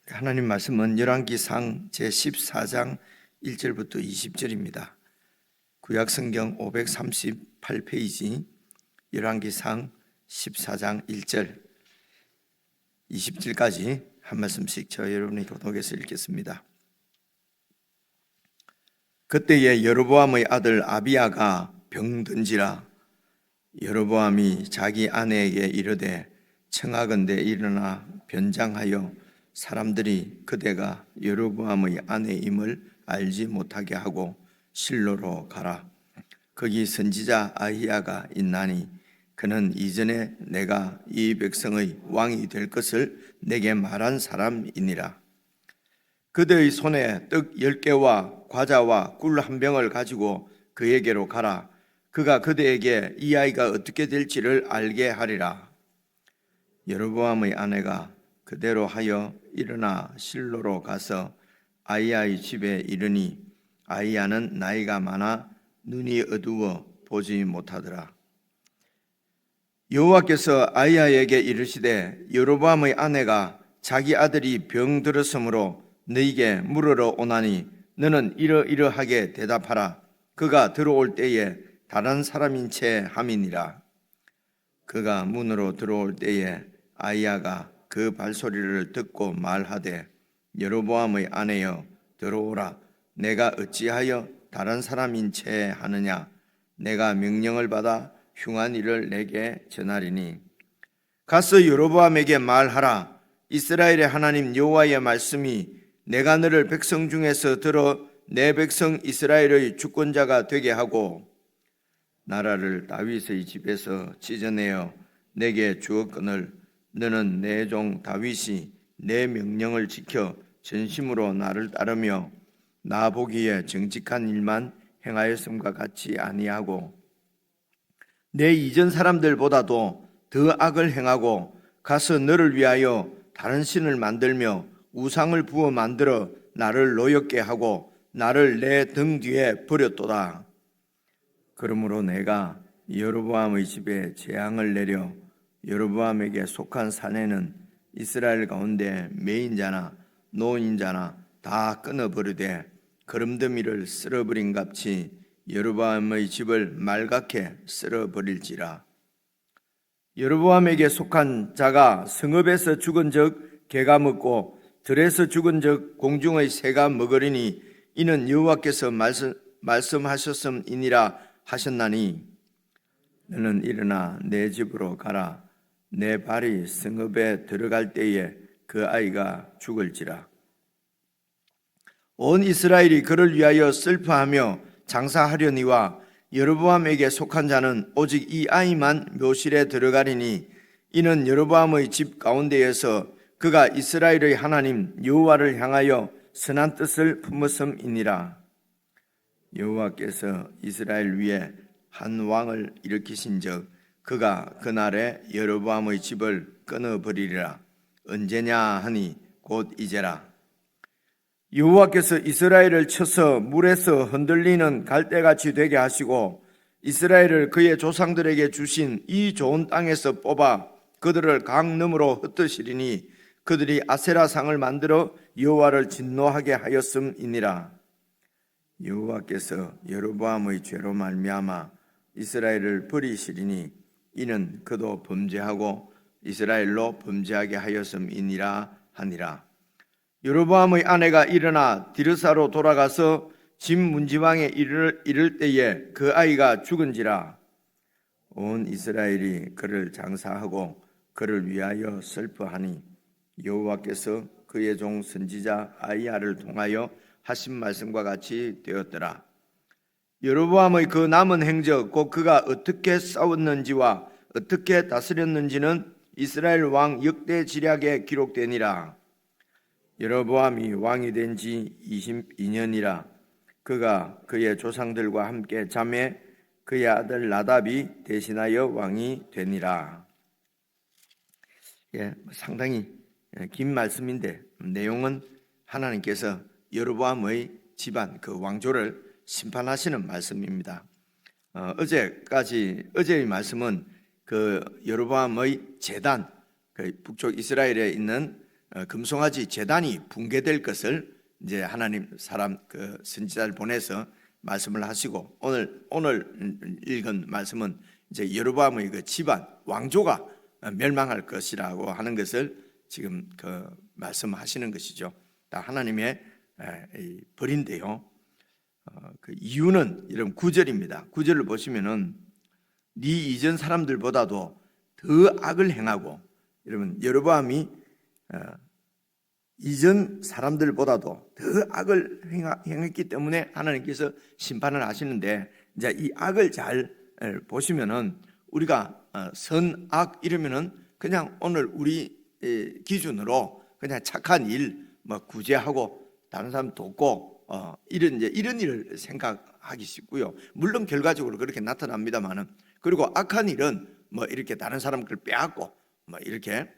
하나님 말씀은 열왕기상 제14장 1절부터 20절입니다. 구약성경 538페이지 열왕기상 14장 1절 20절까지 한 말씀씩 저 여러분이 교독해서 읽겠습니다. 그때에 여로보암의 아들 아비야가 병든지라. 여로보암이 자기 아내에게 이르되 청하건대 일어나 변장하여 사람들이 그대가 여로보암의 아내임을 알지 못하게 하고 실로로 가라. 거기 선지자 아히야가 있나니 그는 이전에 내가 이 백성의 왕이 될 것을 내게 말한 사람이니라. 그대의 손에 떡 10개와 과자와 꿀 한 병을 가지고 그에게로 가라. 그가 그대에게 이 아이가 어떻게 될지를 알게 하리라. 여로보암의 아내가 그대로 하여 일어나 실로로 가서 아히야의 집에 이르니 아히야는 나이가 많아 눈이 어두워 보지 못하더라. 여호와께서 아히야에게 이르시되 여로보암의 아내가 자기 아들이 병들었으므로 너에게 물으러 오나니 너는 이러이러하게 대답하라. 그가 들어올 때에 다른 사람인 채 함이니라. 그가 문으로 들어올 때에 아히야가 그 발소리를 듣고 말하되 여로보암의 아내여 들어오라. 내가 어찌하여 다른 사람인 채 하느냐. 내가 명령을 받아 흉한 일을 내게 전하리니 가서 여로보암에게 말하라. 이스라엘의 하나님 여호와의 말씀이 내가 너를 백성 중에서 들어 내 백성 이스라엘의 주권자가 되게 하고 나라를 다윗의 집에서 찢어내어 내게 주었거늘 너는 내 종 다윗이 내 명령을 지켜 전심으로 나를 따르며 나 보기에 정직한 일만 행하였음과 같이 아니하고 내 이전 사람들보다도 더 악을 행하고 가서 너를 위하여 다른 신을 만들며 우상을 부어 만들어 나를 노엽게 하고 나를 내 등 뒤에 버렸도다. 그러므로 내가 여로보암의 집에 재앙을 내려 여로보암에게 속한 사내는 이스라엘 가운데 매인자나 노인자나 다 끊어버리되 거름더미를 쓸어버린 값이 여로보암의 집을 말갛게 쓸어버릴지라. 여로보암에게 속한 자가 성읍에서 죽은 적 개가 먹고 들에서 죽은 적 공중의 새가 먹으리니 이는 여호와께서 말씀하셨음이니라 하셨나니 너는 일어나 내 집으로 가라. 내 발이 성읍에 들어갈 때에 그 아이가 죽을지라. 온 이스라엘이 그를 위하여 슬퍼하며 장사하려니와 여로보암에게 속한 자는 오직 이 아이만 묘실에 들어가리니 이는 여로보암의 집 가운데에서 그가 이스라엘의 하나님 여호와를 향하여 선한 뜻을 품었음이니라. 여호와께서 이스라엘 위에 한 왕을 일으키신즉 그가 그날에 여로보암의 집을 끊어버리리라. 언제냐 하니 곧 이제라. 여호와께서 이스라엘을 쳐서 물에서 흔들리는 갈대같이 되게 하시고 이스라엘을 그의 조상들에게 주신 이 좋은 땅에서 뽑아 그들을 강 너머로 흩으시리니 그들이 아세라상을 만들어 여호와를 진노하게 하였음이니라. 여호와께서 여로보암의 죄로 말미암아 이스라엘을 버리시리니 이는 그도 범죄하고 이스라엘로 범죄하게 하였음이니라 하니라. 여로보암의 아내가 일어나 디르사로 돌아가서 집 문지방에 이를 때에 그 아이가 죽은지라. 온 이스라엘이 그를 장사하고 그를 위하여 슬퍼하니 여호와께서 그의 종 선지자 아히야를 통하여 하신 말씀과 같이 되었더라. 여로보암의 그 남은 행적 곧 그가 어떻게 싸웠는지와 어떻게 다스렸는지는 이스라엘 왕 역대 지략에 기록되니라. 여로보암이 왕이 된 지 22년이라. 그가 그의 조상들과 함께 잠에 그의 아들 나답이 대신하여 왕이 되니라. 상당히 긴 말씀인데 내용은 하나님께서 여로보암의 집안 그 왕조를 심판하시는 말씀입니다. 어제의 말씀은 그 여로보암의 제단, 그 북쪽 이스라엘에 있는 금송아지 제단이 붕괴될 것을 이제 하나님 사람 그 선지자를 보내서 말씀을 하시고, 오늘 읽은 말씀은 이제 여로보암의 그 집안 왕조가 멸망할 것이라고 하는 것을 지금 그 말씀하시는 것이죠. 다 하나님의 벌인데요. 그 이유는 이런 9절입니다. 9절을 보시면은 네 이전 사람들보다도 더 악을 행하고, 여러분 여로보암이 이전 사람들보다도 더 악을 행했기 때문에 하나님께서 심판을 하시는데, 이제 이 악을 잘 보시면은 우리가 선악 이러면은 그냥 오늘 우리 기준으로 그냥 착한 일, 뭐 구제하고 다른 사람 돕고 이런 일을 생각하기 쉽고요. 물론 결과적으로 그렇게 나타납니다만은, 그리고 악한 일은 뭐 이렇게 다른 사람 걸 빼앗고 뭐 이렇게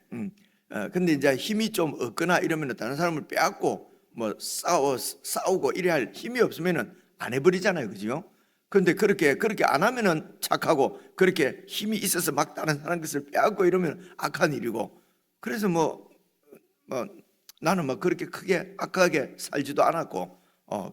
근데 이제 힘이 좀 없거나 이러면 다른 사람을 빼앗고 뭐 싸우고 이래 할 힘이 없으면은 안 해버리잖아요, 그죠? 근데 그렇게 안 하면은 착하고, 그렇게 힘이 있어서 막 다른 사람 것을 빼앗고 이러면 악한 일이고. 그래서 뭐 나는 뭐 그렇게 크게 악하게 살지도 않았고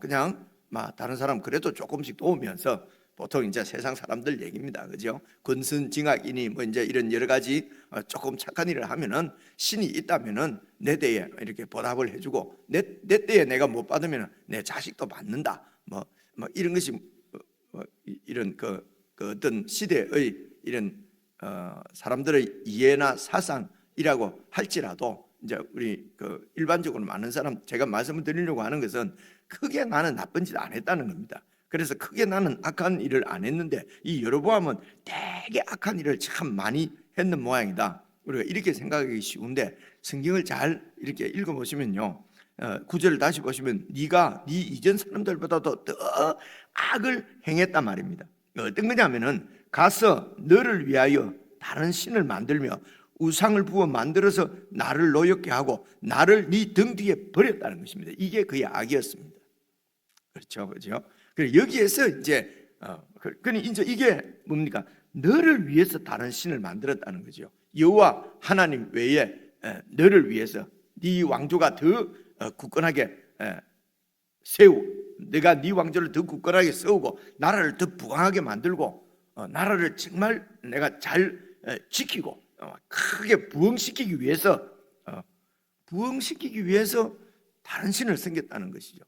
그냥 막 다른 사람 그래도 조금씩 도우면서, 보통 이제 세상 사람들 얘기입니다, 그죠? 권선징악이니 뭐 이제 이런 여러 가지 조금 착한 일을 하면은 신이 있다면은 내 때에 이렇게 보답을 해주고, 내 때에 내가 못 받으면 내 자식도 받는다. 뭐 이런 것이 이런 그 어떤 시대의 이런 사람들의 이해나 사상이라고 할지라도, 이제 우리 그 일반적으로 많은 사람, 제가 말씀을 드리려고 하는 것은 크게 나는 나쁜 짓 안 했다는 겁니다. 그래서 크게 나는 악한 일을 안 했는데, 이 여로보암은 되게 악한 일을 참 많이 했는 모양이다. 우리가 이렇게 생각하기 쉬운데, 성경을 잘 이렇게 읽어보시면요, 9절을 다시 보시면 네가 네 이전 사람들보다도 더 악을 행했단 말입니다. 어떤 거냐면은 가서 너를 위하여 다른 신을 만들며 우상을 부어 만들어서 나를 노엽게 하고 나를 네 등 뒤에 버렸다는 것입니다. 이게 그의 악이었습니다. 그렇죠, 그렇죠. 그래서 여기에서 이제 이제 이게 뭡니까? 너를 위해서 다른 신을 만들었다는 거죠. 여호와 하나님 외에 너를 위해서 네 왕조가 더 굳건하게 내가 네 왕조를 더 굳건하게 세우고 나라를 더 부강하게 만들고 나라를 정말 내가 잘 지키고 크게 부흥시키기 위해서 다른 신을 섬겼다는 것이죠.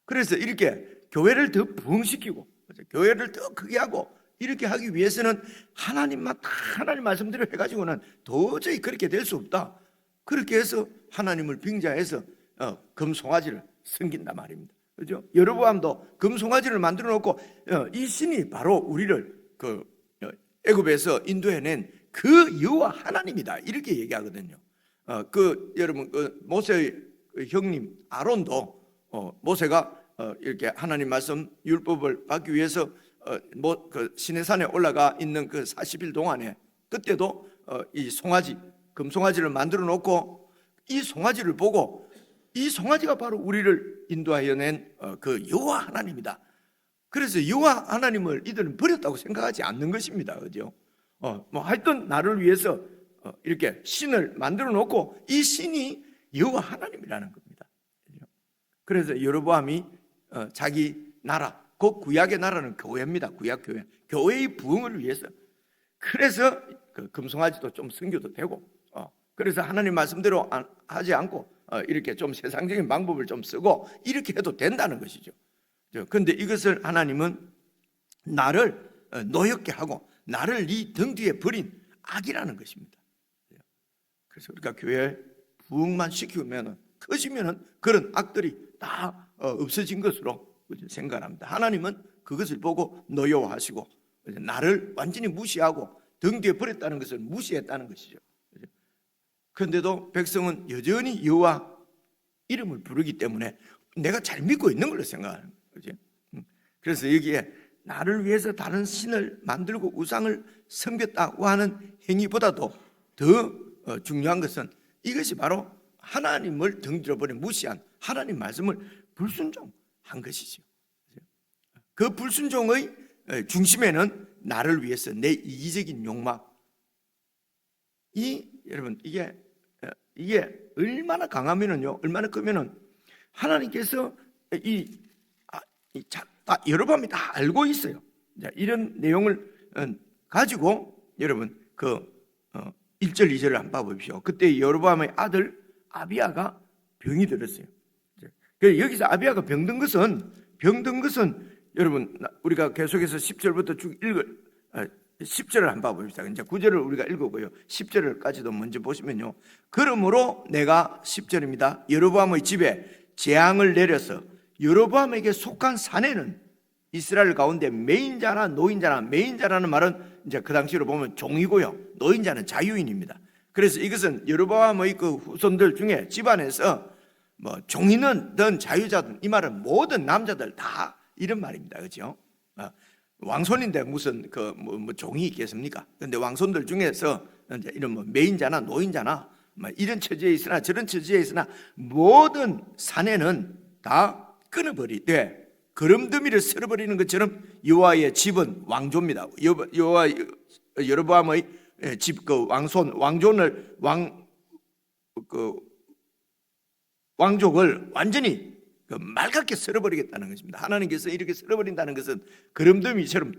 그래서 이렇게 교회를 더 부흥시키고 교회를 더 크게 하고 이렇게 하기 위해서는 하나님만 다 하나님 말씀대로 해가지고는 도저히 그렇게 될 수 없다. 그렇게 해서 하나님을 빙자해서 금송아지를 섬긴단 말입니다. 그죠? 여로보암도 금송아지를 만들어 놓고 이 신이 바로 우리를 그 애굽에서 인도해낸 그 여호와 하나님이다, 이렇게 얘기하거든요. 여러분 모세의 형님 아론도 모세가 이렇게 하나님 말씀 율법을 받기 위해서 그 시내산에 올라가 있는 그 40일 동안에, 그때도 이 송아지 금송아지를 만들어 놓고 이 송아지를 보고, 이 송아지가 바로 우리를 인도하여 낸 그 여호와 하나님이다. 그래서 여호와 하나님을 이들은 버렸다고 생각하지 않는 것입니다, 그죠? 뭐 하여튼 나를 위해서 이렇게 신을 만들어 놓고 이 신이 여호와 하나님이라는 겁니다. 그래서 여로보암이 자기 나라, 그 구약의 나라는 교회입니다. 구약 교회, 교회의 부흥을 위해서. 그래서 그 금송아지도 좀 섬겨도 되고, 그래서 하나님 말씀대로 하지 않고 이렇게 좀 세상적인 방법을 좀 쓰고 이렇게 해도 된다는 것이죠. 그런데 이것을 하나님은 나를 노엽게 하고 나를 네 등 뒤에 버린 악이라는 것입니다. 그래서 우리가 교회 부흥만 시키면 커지면은 그런 악들이 다 없어진 것으로 생각합니다. 하나님은 그것을 보고 노여워하시고 나를 완전히 무시하고 등 뒤에 버렸다는 것을 무시했다는 것이죠. 그런데도 백성은 여전히 여호와 이름을 부르기 때문에 내가 잘 믿고 있는 걸로 생각하는 거죠. 그래서 여기에 나를 위해서 다른 신을 만들고 우상을 섬겼다고 하는 행위보다도 더 중요한 것은 이것이 바로 하나님을 등지러 버린 무시한 하나님 말씀을 불순종한 것이죠. 그 불순종의 중심에는 나를 위해서 내 이기적인 욕망, 여러분 이게 이게 얼마나 강하면은요, 얼마나 크면은 하나님께서 여러밤이 다 알고 있어요. 이런 내용을 가지고 여러분 1절 2절을 한번 봐보십시오. 그때 여로보암의 아들 아비야가 병이 들었어요. 여기서 아비야가 병든 것은 여러분 우리가 계속해서 10절부터 쭉 10절을 한번 봐봅시다. 이제 9절을 우리가 읽어보고요, 10절까지도 먼저 보시면요, 그러므로 내가 10절입니다. 여로보암의 집에 재앙을 내려서 여로보암에게 속한 사내는 이스라엘 가운데 매인자나 노인자나, 매인자라는 말은 이제 그 당시로 보면 종이고요, 노인자는 자유인입니다. 그래서 이것은 여로보암의 그 후손들 중에 집안에서 뭐 종이든 자유자든, 이 말은 모든 남자들 다 이런 말입니다. 그렇죠? 왕손인데 무슨 뭐 종이 있겠습니까? 그런데 왕손들 중에서 이제 이런 뭐 매인자나 노인자나 뭐 이런 처지에 있으나 저런 처지에 있으나 모든 사내는 다 끊어버리되 거름더미를 쓸어버리는 것처럼 여호와의 집은 왕조입니다. 여로보암의 집 왕손을 왕족을 완전히 맑게 쓸어버리겠다는 것입니다. 하나님께서 이렇게 쓸어버린다는 것은 거름더미처럼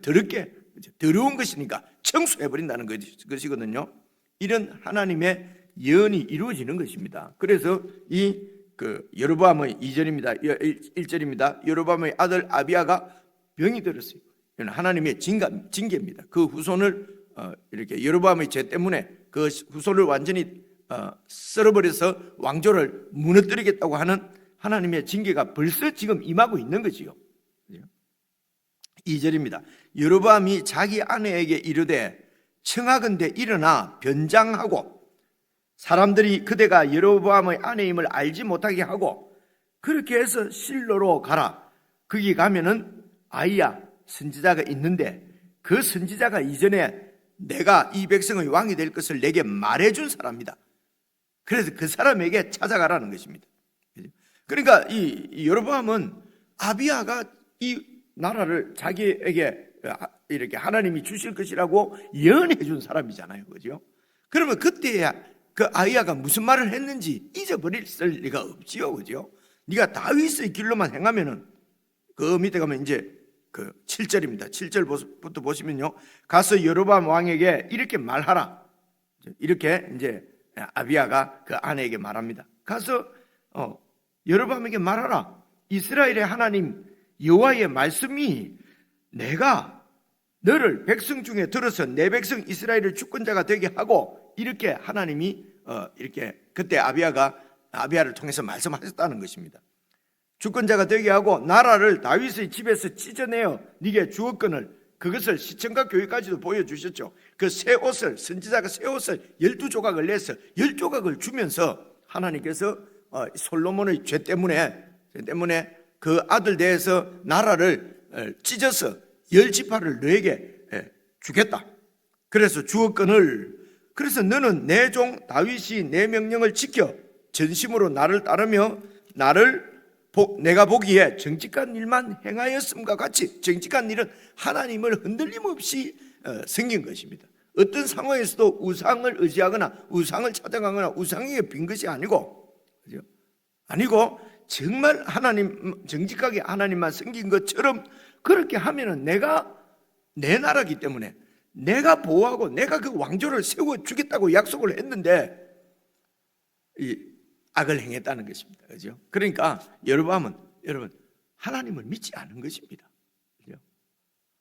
더러운 것이니까 청소해버린다는 것이거든요. 이런 하나님의 예언이 이루어지는 것입니다. 그래서 여로보암의 2절입니다. 1절입니다. 여로보암의 아들 아비야가 병이 들었어요. 이건 하나님의 징계입니다. 그 후손을 이렇게 여로보암의 죄 때문에 그 후손을 완전히 썰어버려서 왕조를 무너뜨리겠다고 하는 하나님의 징계가 벌써 지금 임하고 있는 거지요. 2절입니다. 여로보암이 자기 아내에게 이르되 청하건대 일어나 변장하고 사람들이 그대가 여로보암의 아내임을 알지 못하게 하고 그렇게 해서 실로로 가라. 거기 가면은 아이야 선지자가 있는데 그 선지자가 이전에 내가 이 백성의 왕이 될 것을 내게 말해준 사람이다. 그래서 그 사람에게 찾아가라는 것입니다. 그러니까 이 여로보암은 아비야가 이 나라를 자기에게 이렇게 하나님이 주실 것이라고 예언해 준 사람이잖아요. 그죠? 그러면 그때야 그 아이야가 무슨 말을 했는지 잊어버릴 리가 없지요. 그죠? 네가 다윗의 길로만 행하면은 그 밑에 가면 이제 7절입니다. 7절부터 보시면요, 가서 여로보암 왕에게 이렇게 말하라. 이렇게 이제 아비야가 그 아내에게 말합니다. 가서 여로보암에게 말하라. 이스라엘의 하나님 여호와의 말씀이 내가 너를 백성 중에 들어서 내 백성 이스라엘을 주권자가 되게 하고, 이렇게 하나님이 이렇게 그때 아비야를 통해서 말씀하셨다는 것입니다. 주권자가 되게 하고 나라를 다윗의 집에서 찢어내어 네게 주었거늘 그것을 시청과 교회까지도 보여주셨죠. 그 새 옷을, 선지자가 새 옷을 12조각을 내서 10조각을 주면서 하나님께서 솔로몬의 죄 때문에 그 아들 대해서 나라를 찢어서 10지파를 너에게 주겠다. 그래서 주었거늘 그래서 너는 내 종 다윗이 내 명령을 지켜 전심으로 나를 따르며 내가 보기에 정직한 일만 행하였음과 같이, 정직한 일은 하나님을 흔들림 없이 생긴 것입니다. 어떤 상황에서도 우상을 의지하거나 우상을 찾아가거나 우상에게 빈 것이 아니고, 그죠? 아니고 정말 정직하게 하나님만 섬긴 것처럼 그렇게 하면은 내가 내 나라기 때문에 내가 보호하고 내가 그 왕조를 세워주겠다고 약속을 했는데 이 악을 행했다는 것입니다. 그죠? 그러니까 여로보암은 여러분 하나님을 믿지 않은 것입니다. 그죠?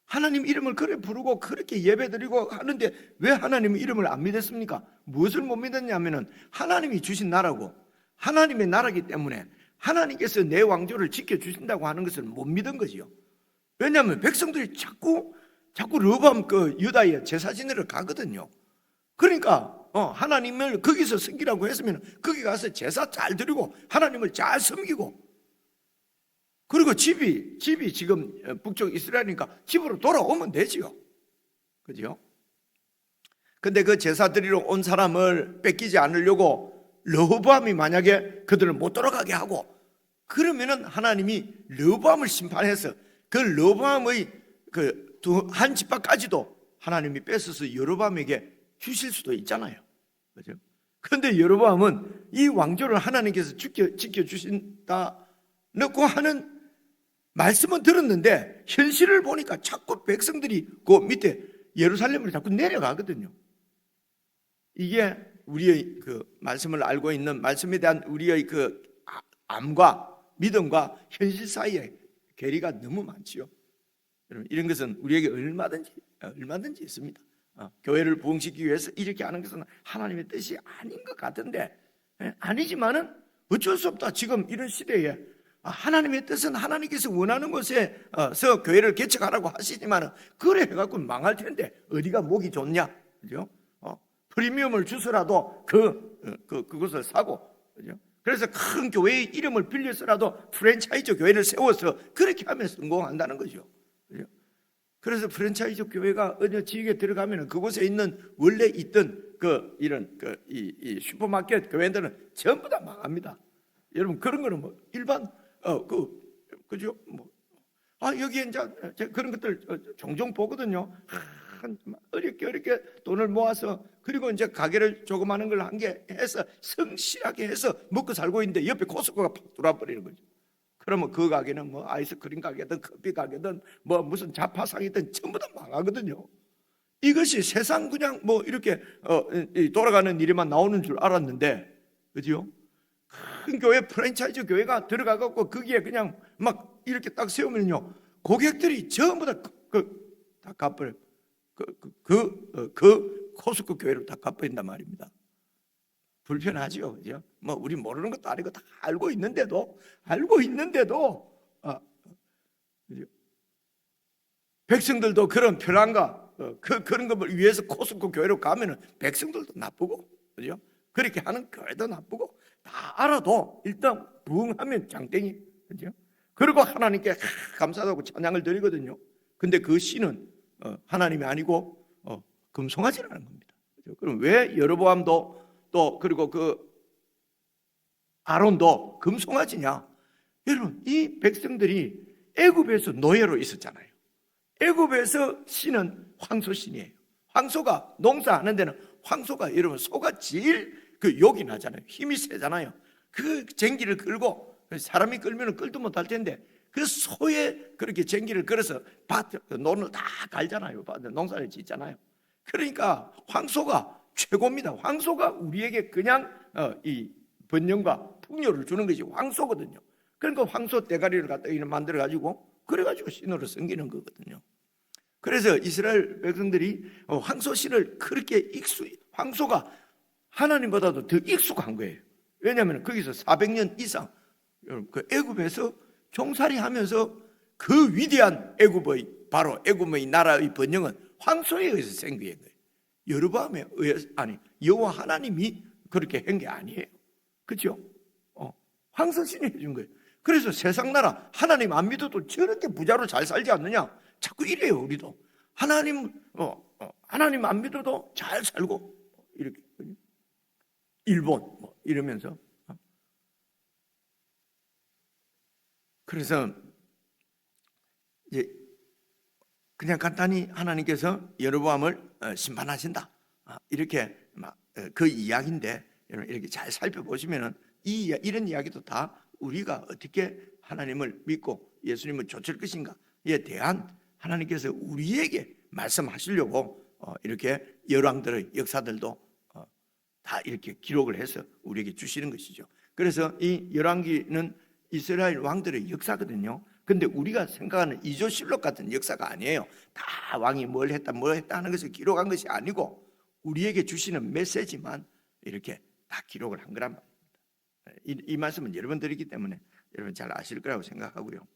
하나님 이름을 그래 부르고 그렇게 예배드리고 하는데 왜 하나님 이름을 안 믿었습니까? 무엇을 못 믿었냐면은 하나님이 주신 나라고 하나님의 나라기 때문에 하나님께서 내 왕조를 지켜주신다고 하는 것을 못 믿은 거지요. 왜냐하면 백성들이 자꾸 르호보암 유다의 제사지내를 가거든요. 그러니까 하나님을 거기서 섬기라고 했으면 거기 가서 제사 잘 드리고 하나님을 잘 섬기고, 그리고 집이 지금 북쪽 이스라엘이니까 집으로 돌아오면 되지요. 그죠? 근데 그 제사 드리러 온 사람을 뺏기지 않으려고 르호보암이 만약에 그들을 못 돌아가게 하고 그러면은 하나님이 르호보암을 심판해서 그 르호보암의 한 지파까지도 하나님이 뺏어서 여로보암에게 주실 수도 있잖아요. 그죠? 그런데 여로보암은 이 왕조를 하나님께서 지켜주신다 놓고 하는 말씀은 들었는데 현실을 보니까 자꾸 백성들이 그 밑에 예루살렘을 자꾸 내려가거든요. 이게 우리의 그 말씀을 알고 있는 말씀에 대한 우리의 그 암과 믿음과 현실 사이에 괴리가 너무 많지요. 여러분, 이런 것은 우리에게 얼마든지 있습니다. 교회를 부흥시키기 위해서 이렇게 하는 것은 하나님의 뜻이 아닌 것 같은데, 아니지만은 어쩔 수 없다. 지금 이런 시대에 하나님의 뜻은 하나님께서 원하는 곳에서 교회를 개척하라고 하시지만은 그래 해갖고 망할 텐데 어디가 목이 좋냐, 그죠? 프리미엄을 주서라도 그것을 사고, 그죠? 그래서 큰 교회의 이름을 빌려서라도 프랜차이즈 교회를 세워서 그렇게 하면 성공한다는 거죠. 그죠? 그래서 프랜차이즈 교회가 어느 지역에 들어가면 그곳에 있는 원래 있던 이 슈퍼마켓 교회들은 전부 다 망합니다. 여러분, 그런 거는 뭐 일반 그죠? 여기에 이제 그런 것들 종종 보거든요. 어렵게 돈을 모아서 그리고 이제 가게를 조그마한 걸 한 개 해서 성실하게 해서 먹고 살고 있는데 옆에 코스코가 팍 들어와버리는 거죠. 그러면 그 가게는 뭐 아이스크림 가게든 커피 가게든 뭐 무슨 잡화상이든 전부 다 망하거든요. 이것이 세상 그냥 뭐 이렇게 돌아가는 일에만 나오는 줄 알았는데, 그죠? 큰 교회 프랜차이즈 교회가 들어가갖고 거기에 그냥 막 이렇게 딱 세우면요, 고객들이 전부 다 다 갚을 그 코스코 교회를 다 갚아낸단 말입니다. 불편하죠, 그죠? 뭐 우리 모르는 것도 아니고 다 알고 있는데도 그죠? 백성들도 그런 편안과 그런 것을 위해서 코스코 교회로 가면은 백성들도 나쁘고, 그죠? 그렇게 하는 교회도 나쁘고 다 알아도 일단 부흥하면 장땡이, 그죠? 그리고 하나님께 감사하고 찬양을 드리거든요. 근데 그 신은 하나님이 아니고 금송아지라는 겁니다. 그죠? 그럼 왜 여로보암도 또 그리고 아론도 금송아지냐? 여러분, 이 백성들이 애굽에서 노예로 있었잖아요. 애굽에서 신은 황소신이에요. 황소가 농사하는 데는 황소가 여러분 소가 제일 욕이 나잖아요. 힘이 세잖아요. 그 쟁기를 끌고 사람이 끌면 끌도 못할 텐데 그 소에 그렇게 쟁기를 걸어서 논을 다 갈잖아요. 농사를 짓잖아요. 그러니까 황소가 최고입니다. 황소가 우리에게 그냥 이 번영과 풍요를 주는 것이 황소거든요. 그러니까 황소 대가리를 갖다 만들어 가지고 그래가지고 신으로 섬기는 거거든요. 그래서 이스라엘 백성들이 황소 신을 그렇게 황소가 하나님보다도 더 익숙한 거예요. 왜냐하면 거기서 400년 이상 그 애굽에서 종살이하면서 그 위대한 바로 애굽의 나라의 번영은 황소에 의해서 생긴 거예요. 여로보암에 의해서 여호와 하나님이 그렇게 한 게 아니에요. 그렇죠? 황소신이 해준 거예요. 그래서 세상 나라 하나님 안 믿어도 저렇게 부자로 잘 살지 않느냐? 자꾸 이래요. 우리도 하나님 안 믿어도 잘 살고 이렇게 일본 이러면서 그래서 이제 그냥 간단히 하나님께서 여로보암을 심판하신다 이렇게 그 이야기인데 여러분 이렇게 잘 살펴보시면은 이런 이야기도 다 우리가 어떻게 하나님을 믿고 예수님을 좇을 것인가에 대한 하나님께서 우리에게 말씀하시려고 이렇게 열왕들의 역사들도 다 이렇게 기록을 해서 우리에게 주시는 것이죠. 그래서 이 열왕기는 이스라엘 왕들의 역사거든요. 근데 우리가 생각하는 이조실록 같은 역사가 아니에요. 다 왕이 뭘 했다 하는 것을 기록한 것이 아니고 우리에게 주시는 메시지만 이렇게 다 기록을 한 거란 말입니다. 이 말씀은 여러분 드리기 때문에 여러분 잘 아실 거라고 생각하고요.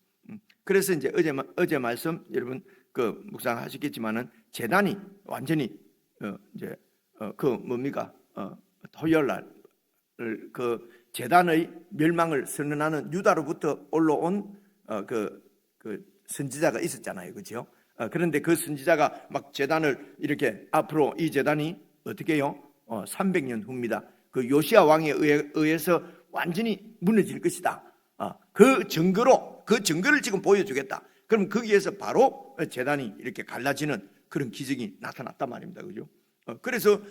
그래서 이제 어제 말씀 여러분 묵상하셨겠지만은 제단이 완전히 이제 뭡니까 토요일 날 그 제단의 멸망을 선언하는 유다로부터 올라온 그 선지자가 있었잖아요, 그렇죠? 그런데 그 선지자가 막 제단을 이렇게 앞으로 이 제단이 어떻게 해요? 300년 후입니다. 그 요시야 왕에 의해서 완전히 무너질 것이다. 그 증거를 지금 보여주겠다. 그럼 거기에서 바로 제단이 이렇게 갈라지는 그런 기적이 나타났단 말입니다, 그죠? 그래서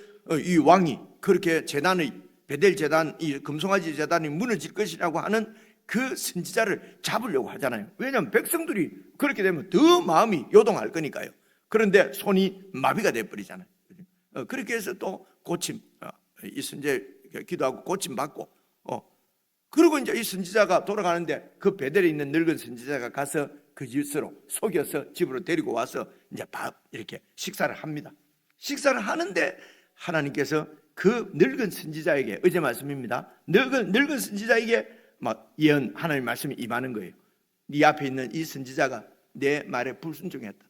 이 왕이 그렇게 재단의 베델 재단, 이 금송아지 재단이 무너질 것이라고 하는 그 선지자를 잡으려고 하잖아요. 왜냐하면 백성들이 그렇게 되면 더 마음이 요동할 거니까요. 그런데 손이 마비가 돼버리잖아요. 그렇게 해서 또 고침, 이 선지자 기도하고 고침 받고, 그리고 이제 이 선지자가 돌아가는데 그 베델에 있는 늙은 선지자가 가서 그 짓으로 속여서 집으로 데리고 와서 이제 밥 이렇게 식사를 합니다. 식사를 하는데 하나님께서 그 늙은 선지자에게, 어제 말씀입니다, 늙은 선지자에게 막 예언, 하나님 말씀이 임하는 거예요. 네 앞에 있는 이 선지자가 내 말에 불순종했다.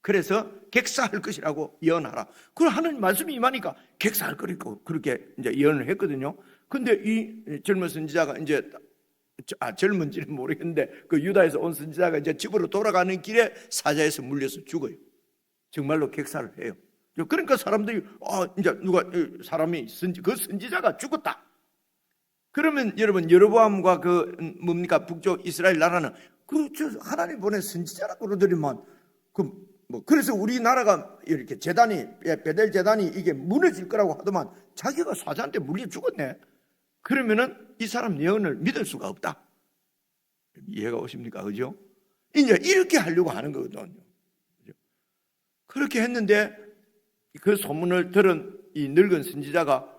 그래서 객사할 것이라고 예언하라. 그럼 하나님 말씀이 임하니까 객사할 거라고 그렇게 이제 예언을 했거든요. 근데 이 젊은 선지자가 이제 젊은지는 모르겠는데 그 유다에서 온 선지자가 이제 집으로 돌아가는 길에 사자에서 물려서 죽어요. 정말로 객사를 해요. 그러니까 사람들이 이제 누가 사람이 그 선지자가 죽었다. 그러면 여러분, 여로보암과 그 뭡니까 북쪽 이스라엘 나라는 저 하나님 보낸 선지자라고 그러더니만 그래서 우리나라가 이렇게 재단이 베델 재단이 이게 무너질 거라고 하더만 자기가 사자한테 물려 죽었네. 그러면은 이 사람 예언을 믿을 수가 없다. 이해가 오십니까? 그죠? 이제 이렇게 하려고 하는 거거든요. 그렇게 했는데 그 소문을 들은 이 늙은 선지자가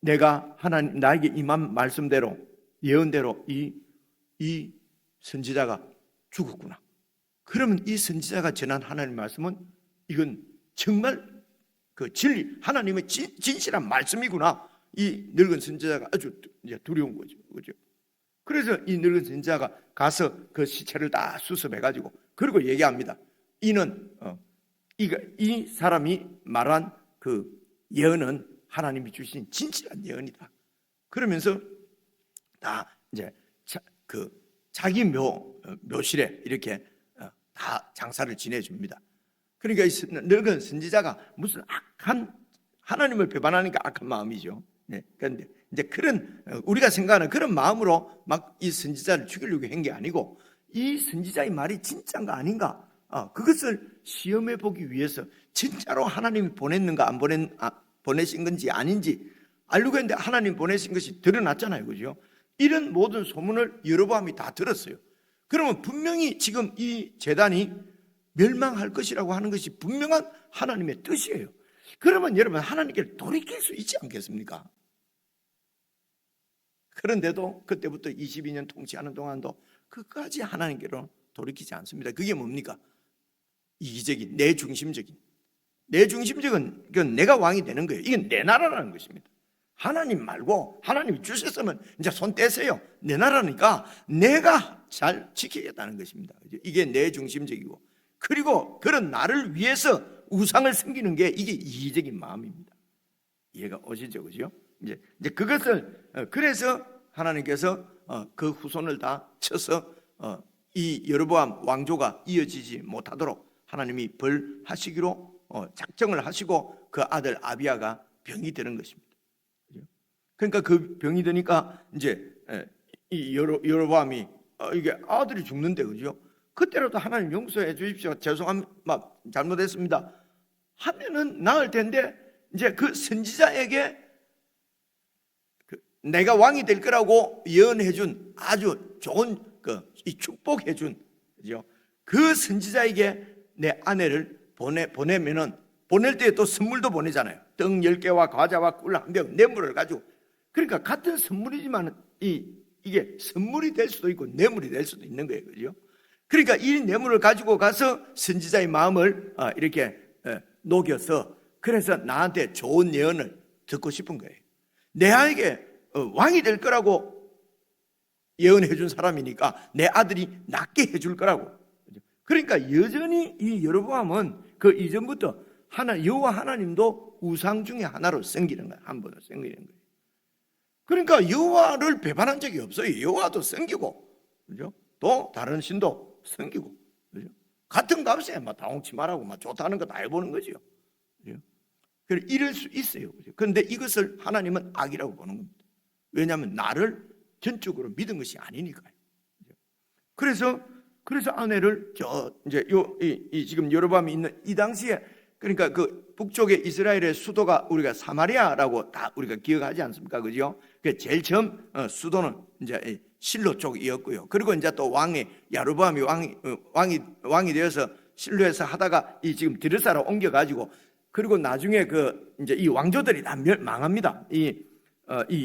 내가 하나님 나에게 임한 말씀대로 예언대로 이 선지자가 죽었구나. 그러면 이 선지자가 전한 하나님 말씀은 이건 정말 그 진리, 하나님의 진실한 말씀이구나. 이 늙은 선지자가 아주 이제 두려운 거죠. 그죠? 그래서 이 늙은 선지자가 가서 그 시체를 다 수습해가지고 그리고 얘기합니다. 이는 이 사람이 말한 그 예언은 하나님이 주신 진실한 예언이다. 그러면서 다 이제 자기 묘실에 이렇게 다 장사를 지내줍니다. 그러니까 이 늙은 선지자가 무슨 악한, 하나님을 배반하니까 악한 마음이죠. 네. 그런데 이제 그런 우리가 생각하는 그런 마음으로 막 이 선지자를 죽이려고 한 게 아니고 이 선지자의 말이 진짜인가 아닌가, 그것을 시험해 보기 위해서 진짜로 하나님이 보냈는가 안 보내신 건지 아닌지 알려고 했는데 하나님 보내신 것이 드러났잖아요. 그죠? 이런 모든 소문을 여로보암이 다 들었어요. 그러면 분명히 지금 이 재단이 멸망할 것이라고 하는 것이 분명한 하나님의 뜻이에요. 그러면 여러분, 하나님께 돌이킬 수 있지 않겠습니까? 그런데도 그때부터 22년 통치하는 동안도 끝까지 하나님께로 돌이키지 않습니다. 그게 뭡니까? 이기적인, 내중심적인 그건 내가 왕이 되는 거예요. 이건 내 나라라는 것입니다. 하나님 말고, 하나님이 주셨으면 이제 손 떼세요. 내 나라니까 내가 잘 지키겠다는 것입니다. 이게 내중심적이고, 그리고 그런 나를 위해서 우상을 섬기는 게 이게 이기적인 마음입니다. 이해가 오시죠? 그죠? 이제 그것을, 그래서 하나님께서 그 후손을 다 쳐서 이 여로보암 왕조가 이어지지 못하도록 하나님이 벌하시기로 작정을 하시고 그 아들 아비야가 병이 드는 것입니다. 그러니까 그 병이 드니까 이제 이 여로보암이 이게 아들이 죽는데, 그죠? 그때라도 하나님 용서해 주십시오. 죄송합니다. 잘못했습니다. 하면은 나을 텐데, 이제 그 선지자에게 내가 왕이 될 거라고 예언해 준 아주 좋은 이 축복해 준, 그죠? 그 선지자에게 내 아내를 보내면은 보낼 때 또 선물도 보내잖아요. 떡 10개와 과자와 꿀 한 병, 뇌물을 가지고. 그러니까 같은 선물이지만 이게 선물이 될 수도 있고 뇌물이 될 수도 있는 거예요. 그죠? 그러니까 이 뇌물을 가지고 가서 선지자의 마음을 이렇게 녹여서, 그래서 나한테 좋은 예언을 듣고 싶은 거예요. 내 아이에게 왕이 될 거라고 예언해 준 사람이니까 내 아들이 낫게 해줄 거라고. 그러니까 여전히 이 여로보암은 그 이전부터 여호와 하나님도 우상 중에 하나로 섬기는 거예요. 한 번을 섬기는 거예요. 그러니까 여호와를 배반한 적이 없어요. 여호와도 섬기고, 그죠? 또 다른 신도 섬기고, 그죠? 같은 값에 막 다홍치 말하고 막 좋다는 거 다 해보는 거죠. 그죠? 그래서 이럴 수 있어요. 그죠? 그런데 이것을 하나님은 악이라고 보는 겁니다. 왜냐하면 나를 전적으로 믿은 것이 아니니까요. 그래서 아내를 이제 지금 여로보암이 있는 이 당시에 그러니까 그 북쪽의 이스라엘의 수도가 우리가 사마리아라고 다 우리가 기억하지 않습니까? 그죠? 그 제일 처음 수도는 이제 실로 쪽이었고요. 그리고 이제 또 왕이 야로보암이 왕이 되어서 실로에서 하다가 이 지금 디르사로 옮겨가지고, 그리고 나중에 그 이제 이 왕조들이 다 망합니다. 이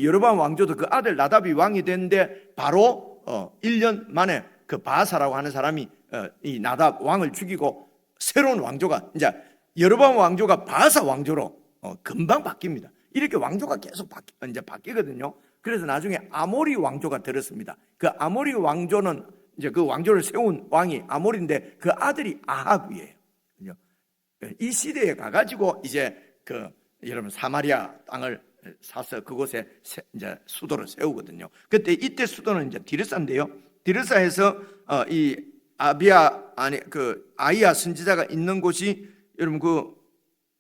여로보암 왕조도 그 아들 나답이 왕이 됐는데 바로 1년 만에 그 바사라고 하는 사람이 이 나답 왕을 죽이고 새로운 왕조가 이제 여로보암 왕조가 바사 왕조로 금방 바뀝니다. 이렇게 왕조가 계속 이제 바뀌거든요. 그래서 나중에 아모리 왕조가 들었습니다. 그 아모리 왕조는 이제 그 왕조를 세운 왕이 아모리인데 그 아들이 아합이에요. 이 시대에 가가지고 이제 그 여러분 사마리아 땅을 사서 그곳에 이제 수도를 세우거든요. 그때 이때 수도는 이제 디르사인데요. 디르사에서 이 아이야 선지자가 있는 곳이 여러분 그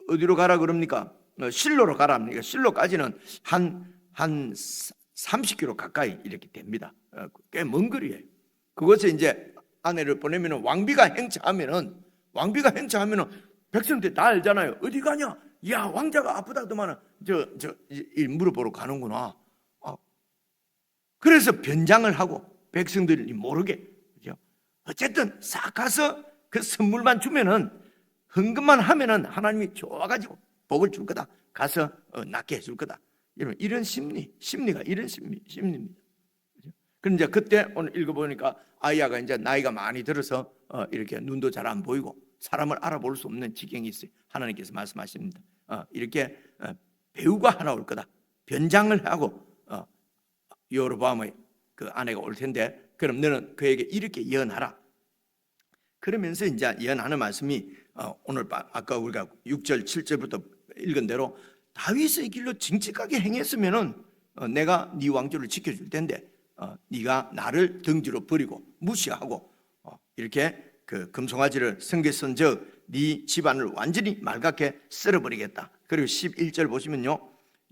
어디로 가라 그럽니까? 실로로 가라 합니까? 실로까지는 한 30km 가까이 이렇게 됩니다. 꽤 먼 거리예요. 그곳에 이제 아내를 보내면 왕비가 행차하면은 백성들이 다 알잖아요. 어디 가냐? 야, 왕자가 아프다더만은 이 물어보러 가는구나. 그래서 변장을 하고 백성들이 모르게, 그죠? 어쨌든 싹 가서 그 선물만 주면은, 헌금만 하면은 하나님이 좋아가지고 복을 줄 거다. 가서 낫게 해줄 거다. 여러분, 이런 심리가 이런 심리입니다. 그런데 이제 그때 오늘 읽어보니까 아이야가 이제 나이가 많이 들어서 이렇게 눈도 잘 안 보이고 사람을 알아볼 수 없는 지경이 있어요. 하나님께서 말씀하십니다. 이렇게 배우가 하나 올 거다. 변장을 하고 여로보암의 그 아내가 올 텐데, 그럼 너는 그에게 이렇게 예언하라. 그러면서 이제 예언하는 말씀이 오늘 아까 우리가 6절 7절부터 읽은 대로 다윗의 길로 정직하게 행했으면은 내가 네 왕조를 지켜줄 텐데 네가 나를 등지로 버리고 무시하고 이렇게 그 금송아지를 성게 쓴즉 네 집안을 완전히 말갛게 썰어버리겠다. 그리고 11절 보시면요,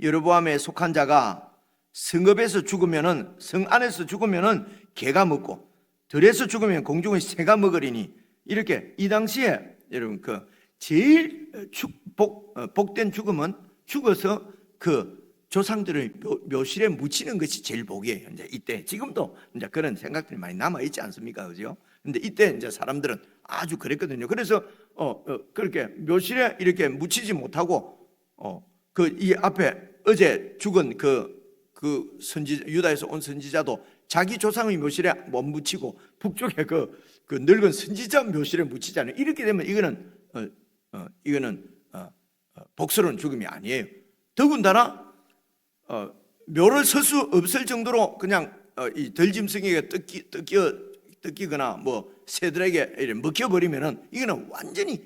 여로보암에 속한 자가 성읍에서 죽으면은, 성 안에서 죽으면은 개가 먹고 들에서 죽으면 공중의 새가 먹으리니, 이렇게 이 당시에 여러분 그 제일 복된 죽음은 죽어서 그 조상들의 묘실에 묻히는 것이 제일 복이에요. 이제 이때 지금도 이제 그런 생각들이 많이 남아 있지 않습니까, 그죠? 근데 이때 이제 사람들은 아주 그랬거든요. 그래서 그렇게 묘실에 이렇게 묻히지 못하고 그 이 앞에 어제 죽은 그 선지자, 유다에서 온 선지자도 자기 조상의 묘실에 못 묻히고 북쪽에 그 늙은 선지자 묘실에 묻히잖아요. 이렇게 되면 이거는 복스러운 죽음이 아니에요. 더군다나 묘를 설 수 없을 정도로 그냥 이 들짐승에게 뜯기거나 뭐 새들에게 먹혀버리면은 이거는 완전히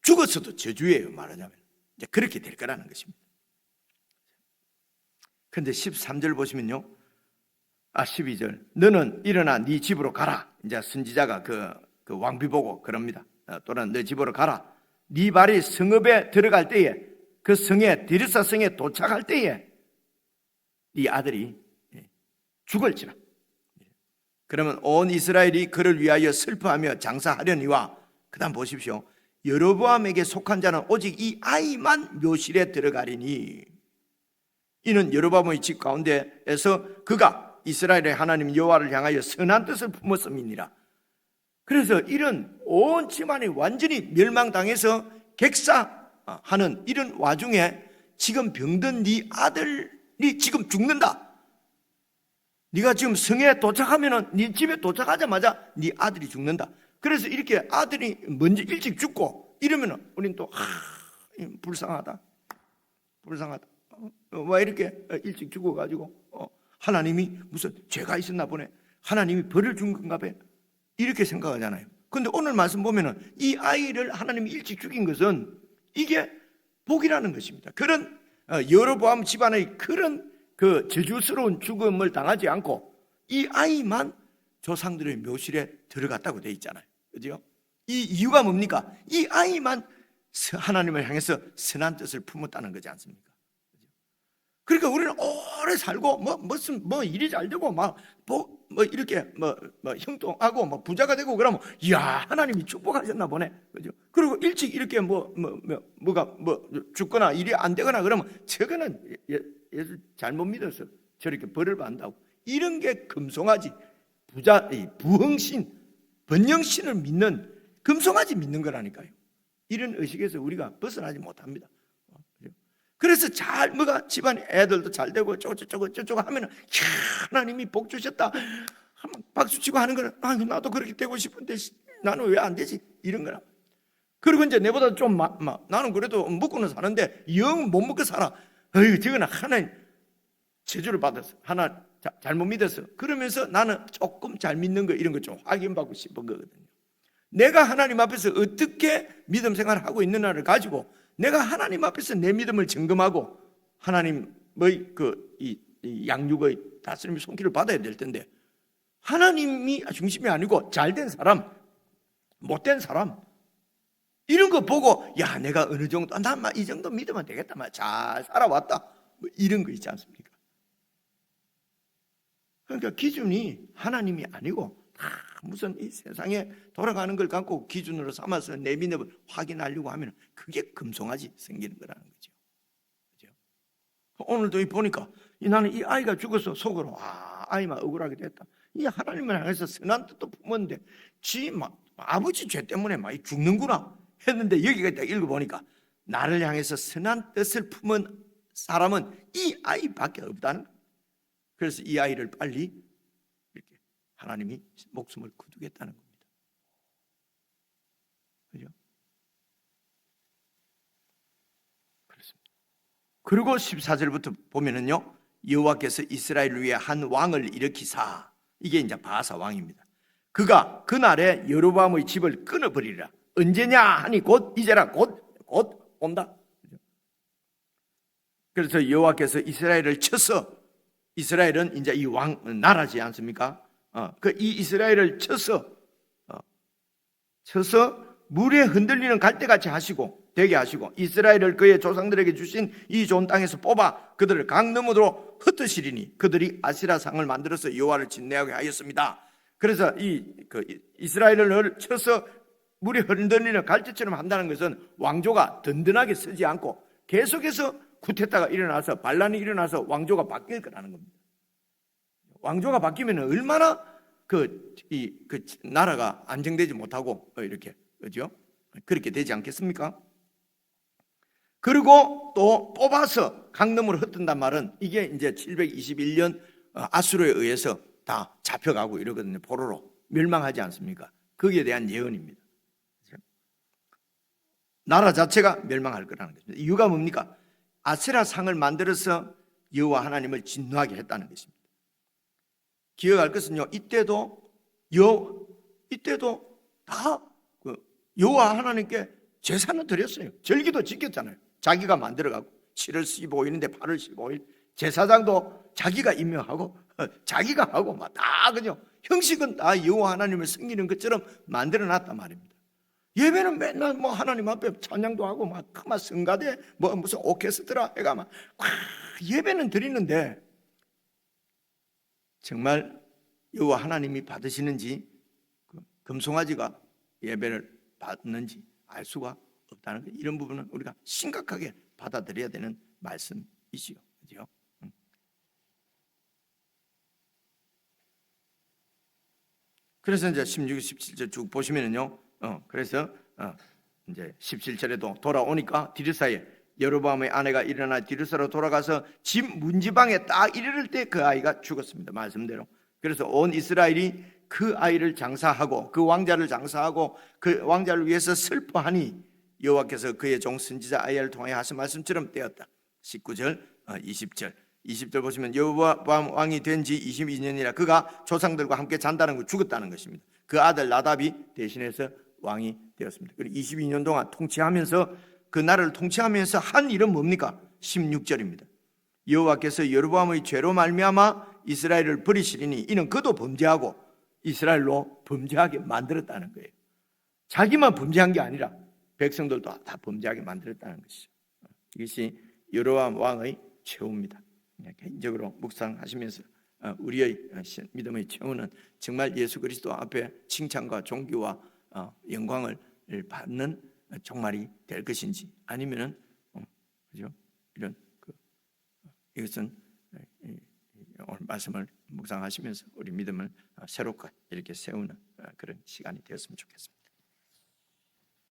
죽었어도 저주예요, 말하자면. 이제 그렇게 될 거라는 것입니다. 그런데 13절 보시면요, 12절 너는 일어나 네 집으로 가라. 이제 선지자가 그 왕비 보고 그럽니다. 또는 네 집으로 가라. 네 발이 성읍에 들어갈 때에, 그 성에 디르사 성에 도착할 때에 네 아들이 죽을지라. 그러면 온 이스라엘이 그를 위하여 슬퍼하며 장사하려니와, 그 다음 보십시오, 여로보암에게 속한 자는 오직 이 아이만 묘실에 들어가리니, 이는 여로보암의 집 가운데에서 그가 이스라엘의 하나님 여호와를 향하여 선한 뜻을 품었음이니라. 그래서 이런 온 집안이 완전히 멸망당해서 객사하는 이런 와중에 지금 병든 네 아들이 지금 죽는다. 네가 지금 성에 도착하면은, 네 집에 도착하자마자 네 아들이 죽는다. 그래서 이렇게 아들이 먼저 일찍 죽고 이러면은 우리는 또 불쌍하다. 왜 이렇게 일찍 죽어가지고 하나님이 무슨 죄가 있었나 보네, 하나님이 벌을 준 건가 봐, 이렇게 생각하잖아요. 그런데 오늘 말씀 보면은 이 아이를 하나님이 일찍 죽인 것은 이게 복이라는 것입니다. 그런 여로보암 집안의 그런 그 저주스러운 죽음을 당하지 않고 이 아이만 조상들의 묘실에 들어갔다고 되어 있잖아요, 그죠? 이 이유가 뭡니까? 이 아이만 하나님을 향해서 선한 뜻을 품었다는 거지 않습니까? 그러니까 우리는 오래 살고 무슨 일이 잘 되고 이렇게 형통하고 부자가 되고 그러면 이야, 하나님이 축복하셨나 보네, 그죠? 그리고 일찍 이렇게 뭐가 죽거나 일이 안 되거나 그러면 저거는 예수 잘못 믿어서 저렇게 벌을 받는다고. 이런 게 금송아지, 부흥신, 번영신을 믿는 금송아지 믿는 거라니까요. 이런 의식에서 우리가 벗어나지 못합니다. 그래서 집안 애들도 잘 되고 저쩌고 하면은 하나님이 복 주셨다 박수 치고 하는 거는 나도 그렇게 되고 싶은데 나는 왜 안 되지? 이런 거라. 그리고 이제 내보다 좀 나는 그래도 먹고는 사는데 영 못 먹고 살아. 저거는 하나님 제주를 받았어. 하나 잘못 믿었어. 그러면서 나는 조금 잘 믿는 거 이런 거 좀 확인받고 싶은 거거든요. 내가 하나님 앞에서 어떻게 믿음 생활을 하고 있느냐를 가지고 내가 하나님 앞에서 내 믿음을 점검하고 하나님의 이 양육의 다스림의 손길을 받아야 될 텐데, 하나님이 중심이 아니고 잘된 사람, 못된 사람 이런 거 보고 야, 내가 어느 정도 난 이 정도 믿으면 되겠다, 잘 살아왔다, 이런 거 있지 않습니까? 그러니까 기준이 하나님이 아니고 무슨 이 세상에 돌아가는 걸 갖고 기준으로 삼아서 내 믿음을 확인하려고 하면 그게 금송아지 생기는 거라는 거죠. 그렇죠? 오늘도 보니까 나는 이 아이가 죽어서 속으로 아이만 억울하게 됐다. 이 하나님을 향해서 선한 뜻도 품었는데 아버지 죄 때문에 죽는구나 했는데, 여기가 딱 읽어보니까 나를 향해서 선한 뜻을 품은 사람은 이 아이밖에 없다는 거예요. 그래서 이 아이를 빨리 이렇게 하나님이 목숨을 거두겠다는 겁니다. 그죠? 그렇습니다. 그리고 14절부터 보면은요, 여호와께서 이스라엘을 위해 한 왕을 일으키사, 이게 이제 바사 왕입니다. 그가 그날에 여로보암의 집을 끊어버리리라. 언제냐 하니 곧 이제라, 곧 온다. 그래서 여호와께서 이스라엘을 쳐서, 이스라엘은 이제 이 왕 나라지 않습니까? 이 이스라엘을 쳐서 물에 흔들리는 갈대같이 되게 하시고 이스라엘을 그의 조상들에게 주신 이 좋은 땅에서 뽑아 그들을 강 너머로 흩으시리니 그들이 아시라 상을 만들어서 여호와를 진노하게 하였습니다. 그래서 이스라엘을 쳐서 물에 흔들리는 갈대처럼 한다는 것은 왕조가 든든하게 서지 않고 계속해서 쿠데타가 일어나서 반란이 일어나서 왕조가 바뀔 거라는 겁니다. 왕조가 바뀌면 얼마나 그 나라가 안정되지 못하고 이렇게, 그죠? 그렇게 되지 않겠습니까? 그리고 또 뽑아서 강넘으로 흩뜬단 말은 이게 이제 721년 아수르에 의해서 다 잡혀가고 이러거든요. 포로로 멸망하지 않습니까? 거기에 대한 예언입니다. 나라 자체가 멸망할 거라는 것입니다. 이유가 뭡니까? 아세라 상을 만들어서 여호와 하나님을 진노하게 했다는 것입니다. 기억할 것은요, 이때도 다 여호와 하나님께 제사는 드렸어요. 절기도 지켰잖아요. 자기가 만들어가고 7월 15일인데 8월 15일 제사장도 자기가 임명하고 자기가 하고 다 그죠. 형식은 다 여호와 하나님을 섬기는 것처럼 만들어놨단 말입니다. 예배는 맨날 하나님 앞에 찬양도 하고 성가대 무슨 오케스트라 해가 예배는 드리는데 정말 여호와 하나님이 받으시는지 금송아지가 예배를 받는지 알 수가 없다는 것, 이런 부분은 우리가 심각하게 받아들여야 되는 말씀이지요. 그죠? 그래서 이제 16, 17절 쭉 보시면은요, 그래서 이제 17절에도 돌아오니까 디르사에 여로보암의 아내가 일어나 디르사로 돌아가서 집 문지방에 딱 이르를 때 그 아이가 죽었습니다. 말씀대로. 그래서 온 이스라엘이 그 아이를 장사하고 그 왕자를 장사하고 그 왕자를 위해서 슬퍼하니 여호와께서 그의 종 선지자 아이야를 통하여 하신 말씀처럼 되었다. 19절, 20절 보시면 여로보암 왕이 된 지 22년이라 그가 조상들과 함께 잔다는 거, 죽었다는 것입니다. 그 아들 나답이 대신해서 왕이 되었습니다. 그리고 22년 동안 통치하면서 그 나라를 통치하면서 한 일은 뭡니까? 16절입니다. 여호와께서 여로보암의 죄로 말미암아 이스라엘을 버리시리니 이는 그도 범죄하고 이스라엘로 범죄하게 만들었다는 거예요. 자기만 범죄한 게 아니라 백성들도 다 범죄하게 만들었다는 것이죠. 이것이 여로보암 왕의 최후입니다. 개인적으로 묵상하시면서 우리의 믿음의 체험은 정말 예수 그리스도 앞에 칭찬과 존귀와 영광을 받는 종말이 될 것인지, 아니면은 그죠? 이런 이것은 오늘 말씀을 묵상하시면서 우리 믿음을 새롭게 이렇게 세우는 그런 시간이 되었으면 좋겠습니다.